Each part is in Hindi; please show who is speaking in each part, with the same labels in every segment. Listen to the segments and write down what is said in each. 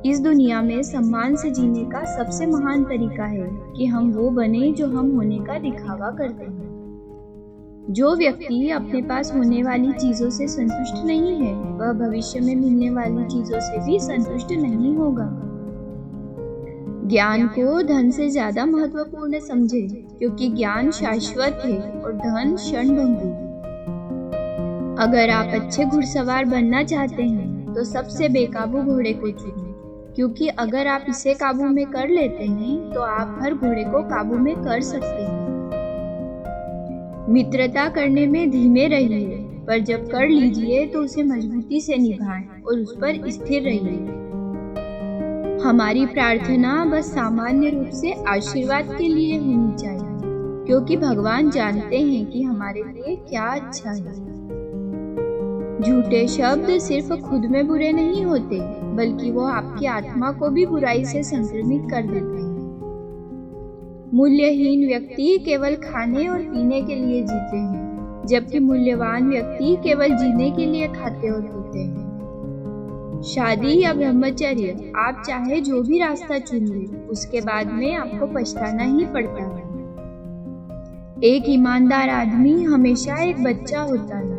Speaker 1: इस दुनिया में सम्मान से जीने का सबसे महान तरीका है कि हम वो बने जो हम होने का दिखावा करते हैं। जो व्यक्ति अपने पास होने वाली चीजों से संतुष्ट नहीं है, वह भविष्य में मिलने वाली चीजों से भी संतुष्ट नहीं होगा। ज्ञान को धन से ज्यादा महत्वपूर्ण समझे, क्योंकि ज्ञान शाश्वत है और धन क्षणभंगुर। अगर आप अच्छे घुड़सवार बनना चाहते हैं तो सबसे बेकाबू घोड़े को चुनें, क्योंकि अगर आप इसे काबू में कर लेते हैं तो आप हर घोड़े को काबू में कर सकते हैं। मित्रता करने में धीमे रहिए, पर जब कर लीजिए तो उसे मजबूती से निभाएं और उस पर स्थिर रहिए। हमारी प्रार्थना बस सामान्य रूप से आशीर्वाद के लिए होनी चाहिए, क्योंकि भगवान जानते हैं कि हमारे लिए क्या अच्छा है। झूठे शब्द सिर्फ खुद में बुरे नहीं होते, बल्कि वो आपकी आत्मा को भी बुराई से संक्रमित कर देते हैं। मूल्यहीन व्यक्ति केवल खाने और पीने के लिए जीते हैं, जबकि मूल्यवान व्यक्ति केवल जीने के लिए खाते और पीते हैं। शादी या ब्रह्मचर्य, आप चाहे जो भी रास्ता चुन लें, उसके बाद में आपको पछताना ही पड़ता है। एक ईमानदार आदमी हमेशा एक बच्चा होता है।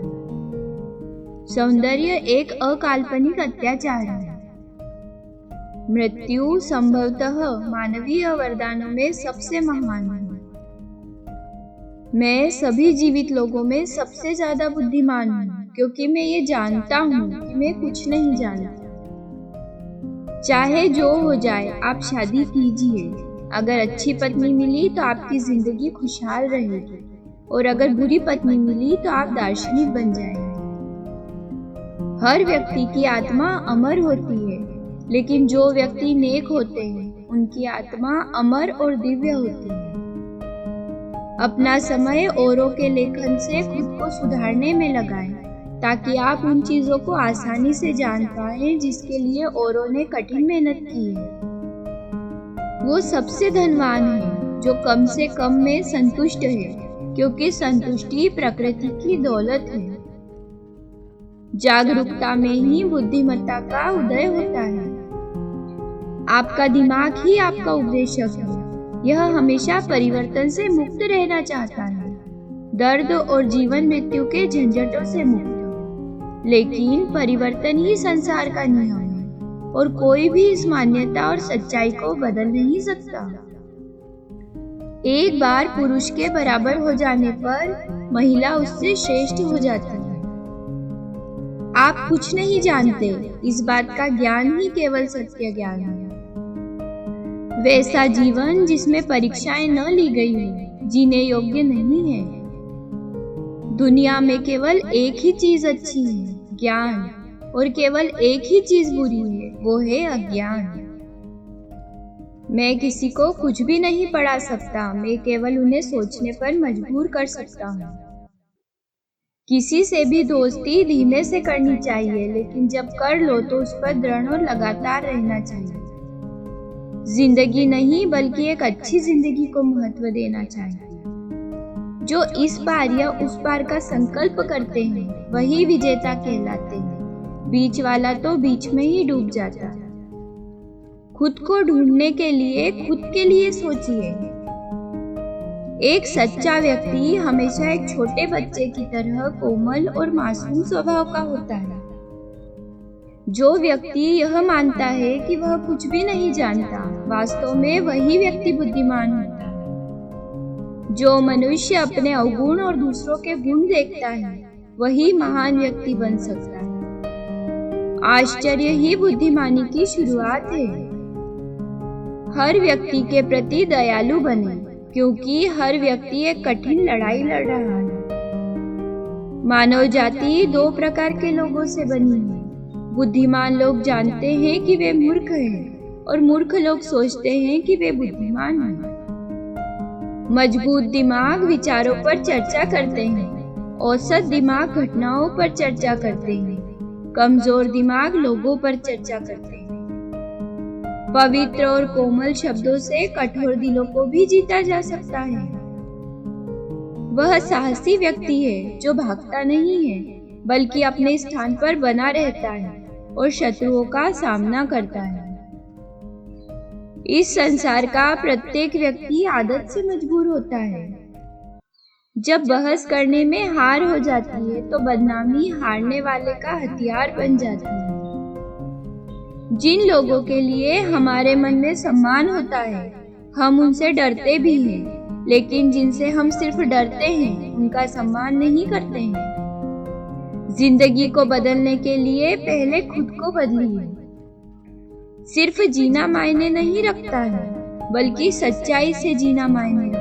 Speaker 1: सौंदर्य एक अकाल्पनिक अत्याचार है। मृत्यु संभवतः मानवीय वरदानों में सबसे महान है। मैं सभी जीवित लोगों में सबसे ज्यादा बुद्धिमान हूँ, क्योंकि मैं ये जानता हूँ कि मैं कुछ नहीं जानता। चाहे जो हो जाए, आप शादी कीजिए। अगर अच्छी पत्नी मिली तो आपकी जिंदगी खुशहाल रहेगी, और अगर बुरी पत्नी मिली तो आप दार्शनिक बन जाएंगे। हर व्यक्ति की आत्मा अमर होती है, लेकिन जो व्यक्ति नेक होते हैं उनकी आत्मा अमर और दिव्य होती है। अपना समय औरों के लेखन से खुद को सुधारने में लगाएं, ताकि आप उन चीजों को आसानी से जान पाएं जिसके लिए औरों ने कठिन मेहनत की है। वो सबसे धनवान है जो कम से कम में संतुष्ट है, क्योंकि संतुष्टि प्रकृति की दौलत है। जागरूकता में ही बुद्धिमत्ता का उदय होता है। आपका दिमाग ही आपका उपदेशक है। यह हमेशा परिवर्तन से मुक्त रहना चाहता है, दर्द और जीवन मृत्यु के झंझटों से मुक्त। लेकिन परिवर्तन ही संसार का नियम है, और कोई भी इस मान्यता और सच्चाई को बदल नहीं सकता। एक बार पुरुष के बराबर हो जाने पर महिला उससे श्रेष्ठ हो जाती है। आप कुछ नहीं जानते, इस बात का ज्ञान ही केवल सत्य ज्ञान है। वैसा जीवन जिसमें परीक्षाएं न ली गई हो, जीने योग्य नहीं है। दुनिया में केवल एक ही चीज अच्छी है, ज्ञान, और केवल एक ही चीज बुरी है, वो है अज्ञान। मैं किसी को कुछ भी नहीं पढ़ा सकता, मैं केवल उन्हें सोचने पर मजबूर कर सकता हूँ। किसी से भी दोस्ती धीमे से करनी चाहिए, लेकिन जब कर लो तो उस पर दृढ़ और लगातार रहना चाहिए। जिंदगी नहीं, बल्कि एक अच्छी जिंदगी को महत्व देना चाहिए। जो इस पार या उस पार का संकल्प करते हैं वही विजेता कहलाते हैं। बीच वाला तो बीच में ही डूब जाता है। खुद को ढूंढने के लिए खुद के लिए सोचिए। एक सच्चा व्यक्ति हमेशा एक छोटे बच्चे की तरह कोमल और मासूम स्वभाव का होता है। जो व्यक्ति यह मानता है कि वह कुछ भी नहीं जानता, वास्तव में वही व्यक्ति बुद्धिमान होता है। जो मनुष्य अपने अवगुण और दूसरों के गुण देखता है, वही महान व्यक्ति बन सकता है। आश्चर्य ही बुद्धिमानी की शुरुआत है। हर व्यक्ति के प्रति दयालु बने, क्योंकि हर व्यक्ति एक कठिन लड़ाई लड़ रहा है। मानव जाति दो प्रकार के लोगों से बनी है। बुद्धिमान लोग जानते हैं कि वे मूर्ख हैं, और मूर्ख लोग सोचते हैं कि वे बुद्धिमान हैं। मजबूत दिमाग विचारों पर चर्चा करते हैं, औसत दिमाग घटनाओं पर चर्चा करते हैं, कमजोर दिमाग लोगों पर चर्चा करते हैं। पवित्र और कोमल शब्दों से कठोर दिलों को भी जीता जा सकता है। वह साहसी व्यक्ति है जो भागता नहीं है, बल्कि अपने स्थान पर बना रहता है और शत्रुओं का सामना करता है। इस संसार का प्रत्येक व्यक्ति आदत से मजबूर होता है। जब बहस करने में हार हो जाती है तो बदनामी हारने वाले का हथियार बन जाती है। जिन लोगों के लिए हमारे मन में सम्मान होता है, हम उनसे डरते भी हैं, लेकिन जिनसे हम सिर्फ डरते हैं, उनका सम्मान नहीं करते हैं। जिंदगी को बदलने के लिए पहले खुद को बदलिए। सिर्फ जीना मायने नहीं रखता है, बल्कि सच्चाई से जीना मायने रखता है।